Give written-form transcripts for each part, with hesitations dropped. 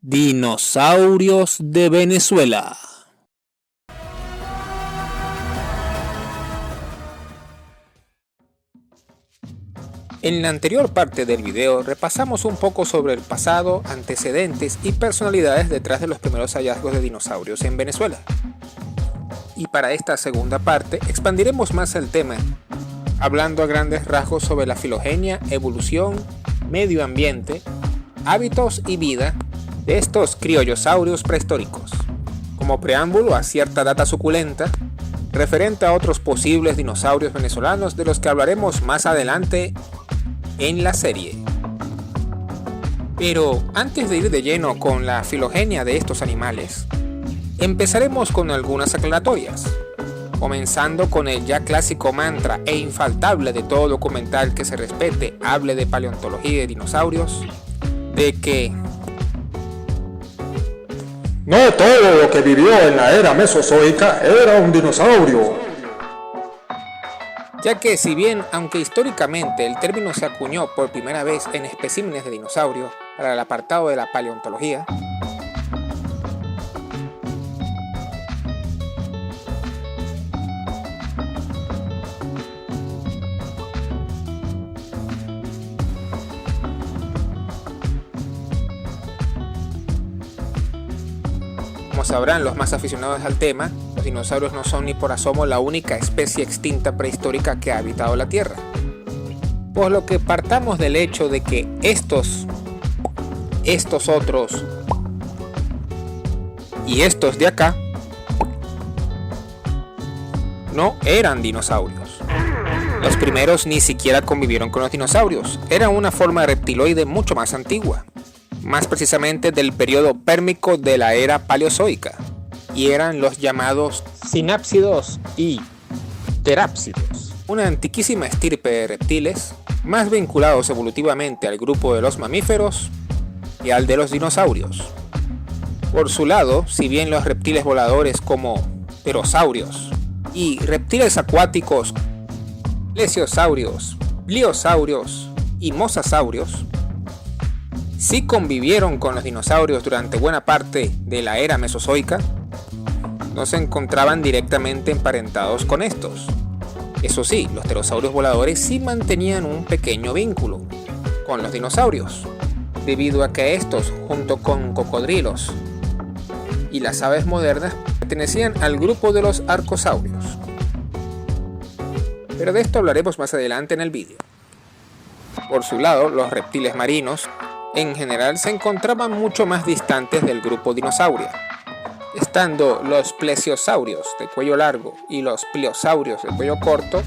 Dinosaurios de Venezuela. En la anterior parte del video repasamos un poco sobre el pasado, antecedentes y personalidades detrás de los primeros hallazgos de dinosaurios en Venezuela. Y para esta segunda parte expandiremos más el tema, hablando a grandes rasgos sobre la filogenia, evolución, medio ambiente, hábitos y vida de estos criollosaurios prehistóricos, como preámbulo a cierta data suculenta referente a otros posibles dinosaurios venezolanos de los que hablaremos más adelante en la serie. Pero antes de ir de lleno con la filogenia de estos animales, empezaremos con algunas aclaratorias, comenzando con el ya clásico mantra e infaltable de todo documental que se respete hable de paleontología y de dinosaurios, de que no todo lo que vivió en la era mesozoica era un dinosaurio. Ya que si bien, aunque históricamente el término se acuñó por primera vez en especímenes de dinosaurio para el apartado de la paleontología, como sabrán los más aficionados al tema, los dinosaurios no son ni por asomo la única especie extinta prehistórica que ha habitado la Tierra. Por lo que partamos del hecho de que estos otros y estos de acá no eran dinosaurios. Los primeros ni siquiera convivieron con los dinosaurios, eran una forma de reptiloide mucho más antigua, más precisamente del periodo pérmico de la era paleozoica, y eran los llamados sinápsidos y terápsidos, una antiquísima estirpe de reptiles más vinculados evolutivamente al grupo de los mamíferos y al de los dinosaurios. Por su lado, si bien los reptiles voladores como pterosaurios y reptiles acuáticos plesiosaurios, pliosaurios y mosasaurios sí convivieron con los dinosaurios durante buena parte de la era mesozoica, no se encontraban directamente emparentados con estos. Eso sí, los pterosaurios voladores sí mantenían un pequeño vínculo con los dinosaurios, debido a que estos, junto con cocodrilos y las aves modernas, pertenecían al grupo de los arcosaurios. Pero de esto hablaremos más adelante en el vídeo. Por su lado, los reptiles marinos en general se encontraban mucho más distantes del grupo dinosaurio, estando los plesiosaurios de cuello largo y los pliosaurios de cuello corto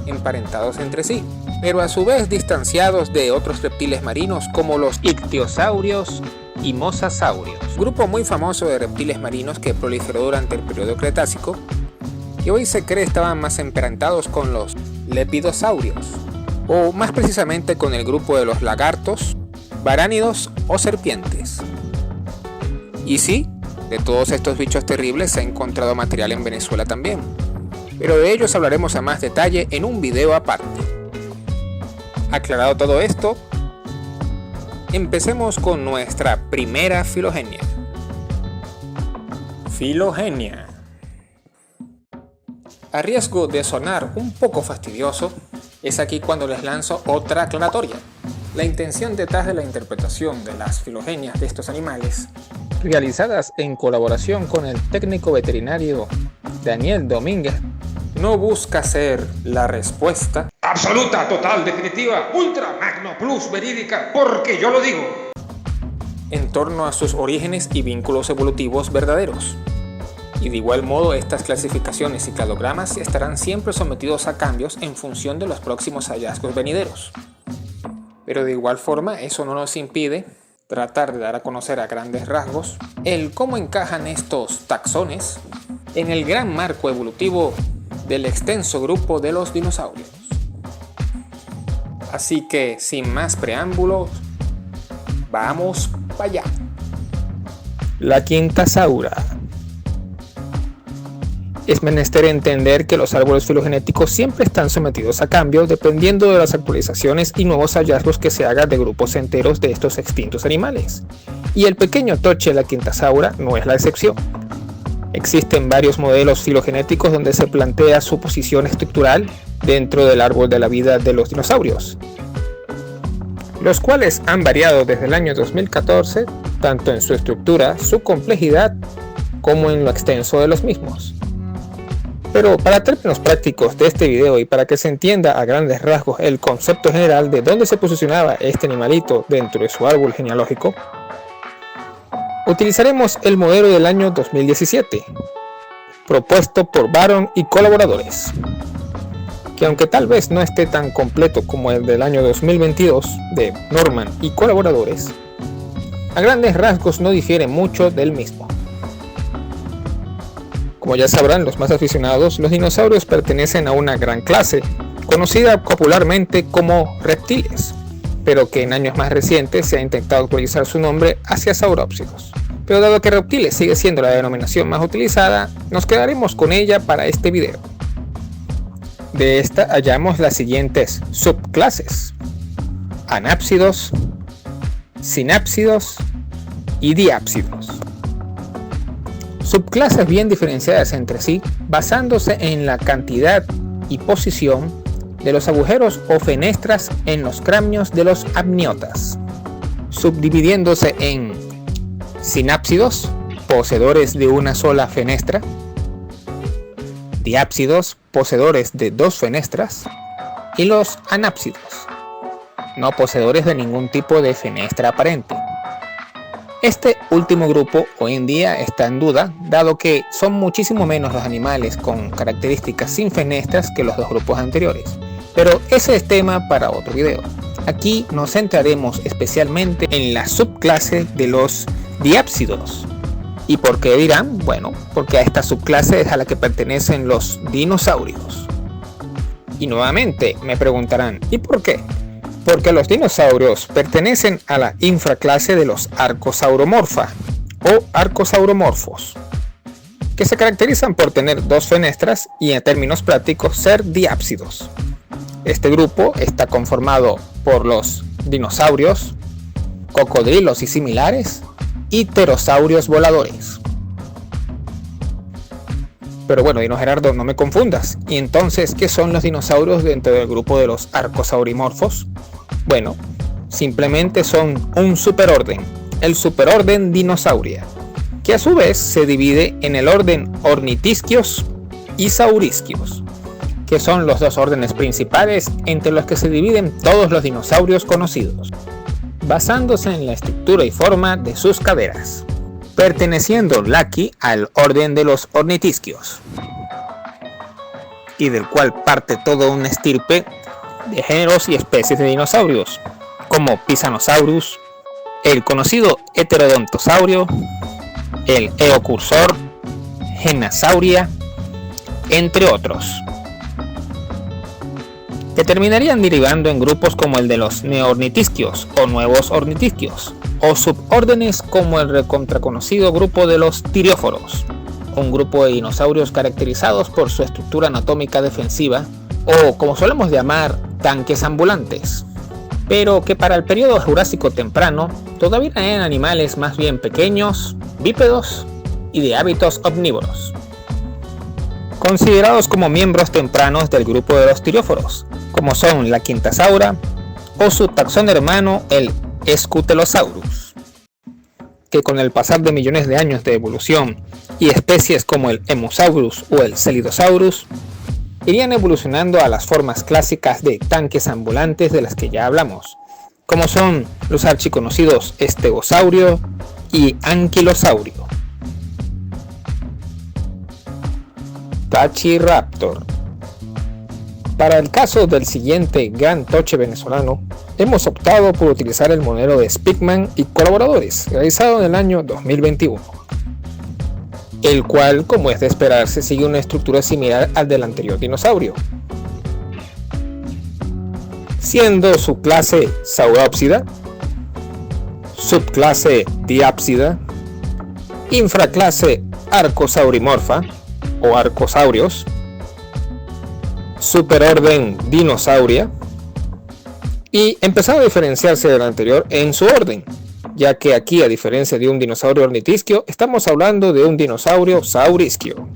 emparentados entre sí, pero a su vez distanciados de otros reptiles marinos como los ictiosaurios y mosasaurios, grupo muy famoso de reptiles marinos que proliferó durante el periodo Cretácico, que hoy se cree estaban más emparentados con los lepidosaurios, o más precisamente con el grupo de los lagartos, varánidos o serpientes. Y sí, de todos estos bichos terribles se ha encontrado material en Venezuela también, pero de ellos hablaremos a más detalle en un video aparte. Aclarado todo esto, empecemos con nuestra primera filogenia. Filogenia. A riesgo de sonar un poco fastidioso, es aquí cuando les lanzo otra aclaratoria. La intención detrás de la interpretación de las filogenias de estos animales, realizadas en colaboración con el técnico veterinario Daniel Domínguez, no busca ser la respuesta Absoluta, total, definitiva, ultra, magno, plus, verídica, porque yo lo digo, en torno a sus orígenes y vínculos evolutivos verdaderos. Y de igual modo, estas clasificaciones y cladogramas estarán siempre sometidos a cambios en función de los próximos hallazgos venideros. Pero de igual forma, eso no nos impide tratar de dar a conocer a grandes rasgos el cómo encajan estos taxones en el gran marco evolutivo del extenso grupo de los dinosaurios. Así que, sin más preámbulos, vamos para allá. La quintasaura. Es menester entender que los árboles filogenéticos siempre están sometidos a cambios dependiendo de las actualizaciones y nuevos hallazgos que se hagan de grupos enteros de estos extintos animales. Y el pequeño toche de la quintasaura no es la excepción. Existen varios modelos filogenéticos donde se plantea su posición estructural dentro del árbol de la vida de los dinosaurios, los cuales han variado desde el año 2014, tanto en su estructura, su complejidad, como en lo extenso de los mismos. Pero para términos prácticos de este video y para que se entienda a grandes rasgos el concepto general de dónde se posicionaba este animalito dentro de su árbol genealógico, utilizaremos el modelo del año 2017, propuesto por Baron y colaboradores, que aunque tal vez no esté tan completo como el del año 2022 de Norman y colaboradores, a grandes rasgos no difiere mucho del mismo. Como ya sabrán los más aficionados, los dinosaurios pertenecen a una gran clase, conocida popularmente como reptiles, pero que en años más recientes se ha intentado actualizar su nombre hacia saurópsidos. Pero dado que reptiles sigue siendo la denominación más utilizada, nos quedaremos con ella para este video. De esta hallamos las siguientes subclases: anápsidos, sinápsidos y diápsidos. Subclases bien diferenciadas entre sí, basándose en la cantidad y posición de los agujeros o fenestras en los cráneos de los amniotas, subdividiéndose en sinápsidos, poseedores de una sola fenestra; diápsidos, poseedores de dos fenestras; y los anápsidos, no poseedores de ningún tipo de fenestra aparente. Este último grupo hoy en día está en duda, dado que son muchísimo menos los animales con características sin fenestras que los dos grupos anteriores. Pero ese es tema para otro video. Aquí nos centraremos especialmente en la subclase de los diápsidos. ¿Y por qué dirán? Bueno, porque a esta subclase es a la que pertenecen los dinosaurios. Y nuevamente me preguntarán, ¿y por qué? Porque los dinosaurios pertenecen a la infraclase de los arcosauromorfa o arcosauromorfos, que se caracterizan por tener dos fenestras y en términos prácticos ser diápsidos. Este grupo está conformado por los dinosaurios, cocodrilos y similares, y pterosaurios voladores. Pero bueno, Dino Gerardo, no me confundas. ¿Y entonces qué son los dinosaurios dentro del grupo de los arcosaurimorfos? Bueno, simplemente son un superorden, el superorden Dinosauria, que a su vez se divide en el orden Ornitisquios y Saurisquios, que son los dos órdenes principales entre los que se dividen todos los dinosaurios conocidos, basándose en la estructura y forma de sus caderas, perteneciendo Lucky al orden de los ornitisquios, y del cual parte toda una estirpe de géneros y especies de dinosaurios, como Pisanosaurus, el conocido Heterodontosaurio, el Eocursor, Genasauria, entre otros, que terminarían derivando en grupos como el de los neornitisquios o nuevos ornitisquios, o subórdenes como el recontraconocido grupo de los tirióforos, un grupo de dinosaurios caracterizados por su estructura anatómica defensiva, o como solemos llamar, tanques ambulantes, pero que para el periodo Jurásico temprano todavía eran animales más bien pequeños, bípedos y de hábitos omnívoros, considerados como miembros tempranos del grupo de los tirióforos, como son la quintasaura o su taxón hermano el Scutelosaurus, que con el pasar de millones de años de evolución y especies como el Emusaurus o el Celidosaurus irían evolucionando a las formas clásicas de tanques ambulantes de las que ya hablamos, como son los archiconocidos Estegosaurio y Anquilosaurio. Tachiraptor. Para el caso del siguiente gran toche venezolano, hemos optado por utilizar el modelo de Speakman y colaboradores, realizado en el año 2021, el cual, como es de esperarse, sigue una estructura similar al del anterior dinosaurio. siendo su clase Saurópsida, subclase Diápsida, infraclase Arcosaurimorfa o Arcosaurios, superorden Dinosauria, y empezaba a diferenciarse del anterior en su orden, ya que aquí, a diferencia de un dinosaurio ornitisquio, estamos hablando de un dinosaurio saurisquio,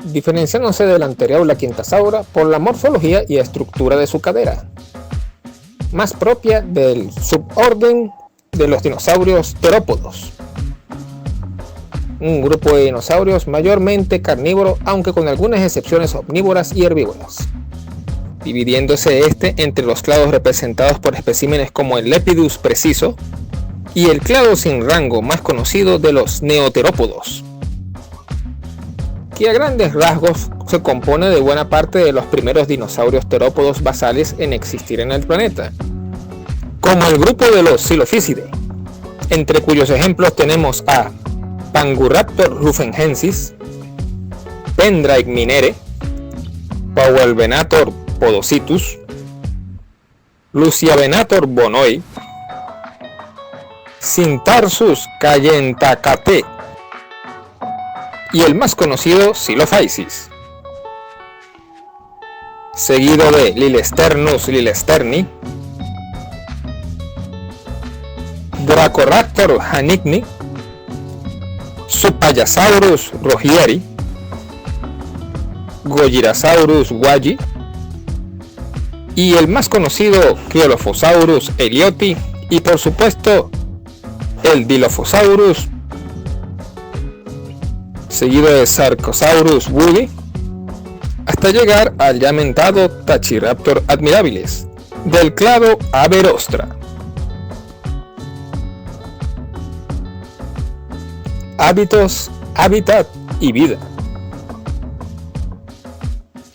diferenciándose del anterior, la Quintasaura, por la morfología y estructura de su cadera, más propia del suborden de los dinosaurios terópodos, un grupo de dinosaurios mayormente carnívoro, aunque con algunas excepciones omnívoras y herbívoras, dividiéndose entre los clados representados por especímenes como el Lepidus preciso y el clado sin rango más conocido de los neoterópodos, que a grandes rasgos se compone de buena parte de los primeros dinosaurios terópodos basales en existir en el planeta, como el grupo de los Silophysidae, entre cuyos ejemplos tenemos a Panguraptor rufenhensis, Pendraic minere, Pauhelvenator podocitus, Luciavenator bonoi, Syntarsus cayentacate y el más conocido Silophysis, seguido de Lilesternus lilesterni, Dracoraptor hanigni, Supayasaurus rogieri, Gojirasaurus guayi y el más conocido Cryolophosaurus elioti y por supuesto el Dilophosaurus, seguido de Sarcosaurus woolly, hasta llegar al ya mentado Tachiraptor admirabilis del clado Averostra. Hábitos, hábitat y vida.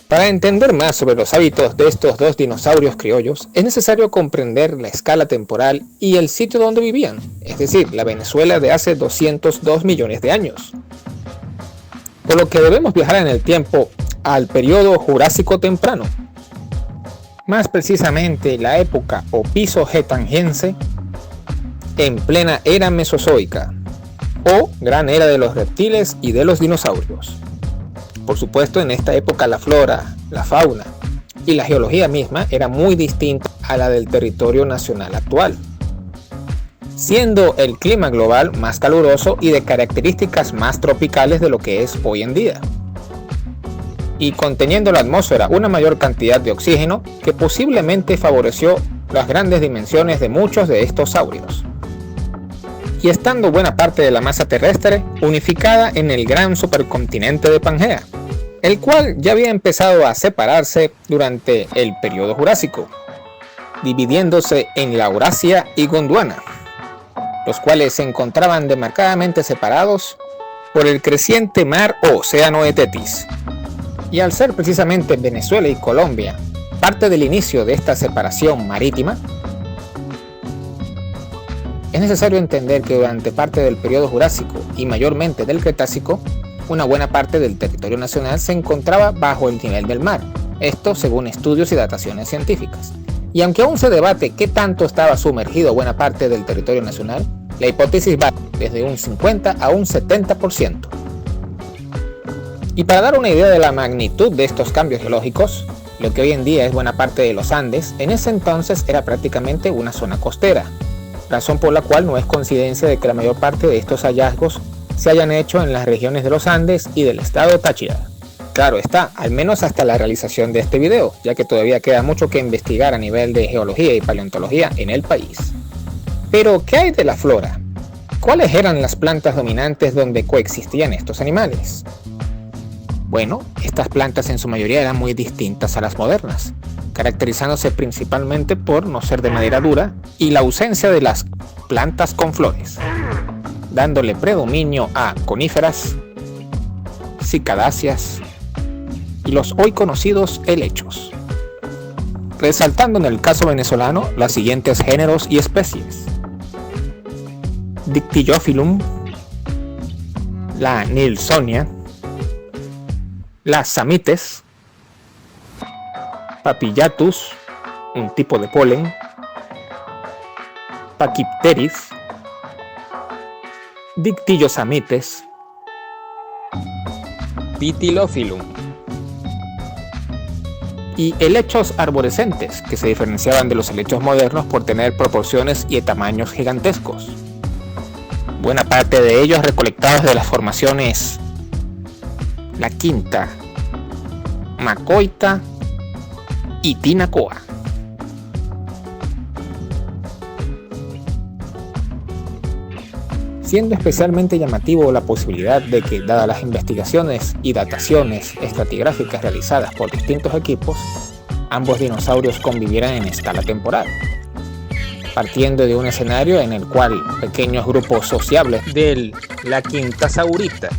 Para entender más sobre los hábitos de estos dos dinosaurios criollos, es necesario comprender la escala temporal y el sitio donde vivían, es decir, la Venezuela de hace 202 millones de años. Por lo que debemos viajar en el tiempo al periodo Jurásico temprano, más precisamente la época Opisogetangense, en plena era Mesozoica, o gran era de los reptiles y de los dinosaurios. Por supuesto, en esta época la flora, la fauna y la geología misma era muy distinta a la del territorio nacional actual, siendo el clima global más caluroso y de características más tropicales de lo que es hoy en día, y conteniendo en la atmósfera una mayor cantidad de oxígeno que posiblemente favoreció las grandes dimensiones de muchos de estos saurios, y estando buena parte de la masa terrestre unificada en el gran supercontinente de Pangea, el cual ya había empezado a separarse durante el periodo Jurásico, dividiéndose en Laurasia y Gondwana, los cuales se encontraban demarcadamente separados por el creciente mar o océano de Tetis. Y al ser precisamente Venezuela y Colombia parte del inicio de esta separación marítima, es necesario entender que durante parte del periodo Jurásico y mayormente del Cretácico, una buena parte del territorio nacional se encontraba bajo el nivel del mar, esto según estudios y dataciones científicas. Y aunque aún se debate qué tanto estaba sumergido buena parte del territorio nacional, la hipótesis va desde un 50 a un 70%. Y para dar una idea de la magnitud de estos cambios geológicos, lo que hoy en día es buena parte de los Andes, en ese entonces era prácticamente una zona costera, razón por la cual no es coincidencia de que la mayor parte de estos hallazgos se hayan hecho en las regiones de los Andes y del estado Táchira. Claro está, al menos hasta la realización de este video, ya que todavía queda mucho que investigar a nivel de geología y paleontología en el país. Pero, ¿qué hay de la flora? ¿Cuáles eran las plantas dominantes donde coexistían estos animales? Bueno, estas plantas en su mayoría eran muy distintas a las modernas, caracterizándose principalmente por no ser de madera dura y la ausencia de las plantas con flores, dándole predominio a coníferas, cicadáceas y los hoy conocidos helechos, resaltando en el caso venezolano los siguientes géneros y especies: Dictyophyllum, la Nilsonia, las Samites, Papillatus, un tipo de polen, Pachypteris, Dictyosamites, Pitylophyllum y helechos arborescentes, que se diferenciaban de los helechos modernos por tener proporciones y tamaños gigantescos. Buena parte de ellos recolectados de las formaciones La Quinta, Macoita y Tinacoa. Siendo especialmente llamativo la posibilidad de que, dadas las investigaciones y dataciones estratigráficas realizadas por distintos equipos, ambos dinosaurios convivieran en escala temporal, partiendo de un escenario en el cual pequeños grupos sociables del La Quintasaurita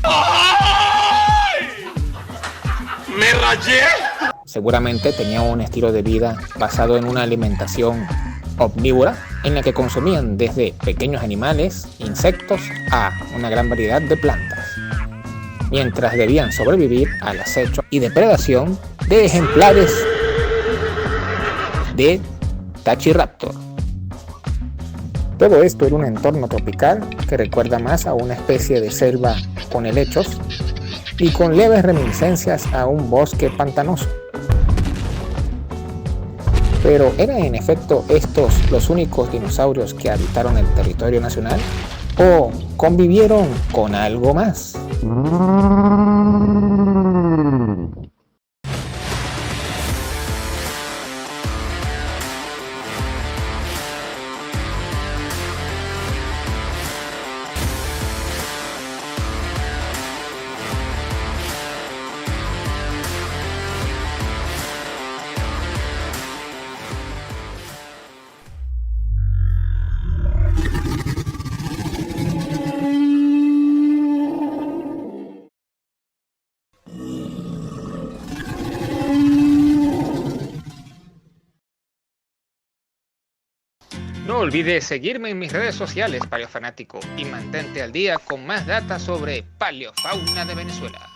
¡Me rayé! seguramente tenían un estilo de vida basado en una alimentación omnívora en la que consumían desde pequeños animales, insectos, a una gran variedad de plantas, mientras debían sobrevivir al acecho y depredación de ejemplares de Tachyraptor. Todo esto en un entorno tropical que recuerda más a una especie de selva con helechos y con leves reminiscencias a un bosque pantanoso. Pero ¿eran en efecto estos los únicos dinosaurios que habitaron el territorio nacional? ¿O convivieron con algo más? No olvides seguirme en mis redes sociales, paleofanático, y mantente al día con más data sobre paleofauna de Venezuela.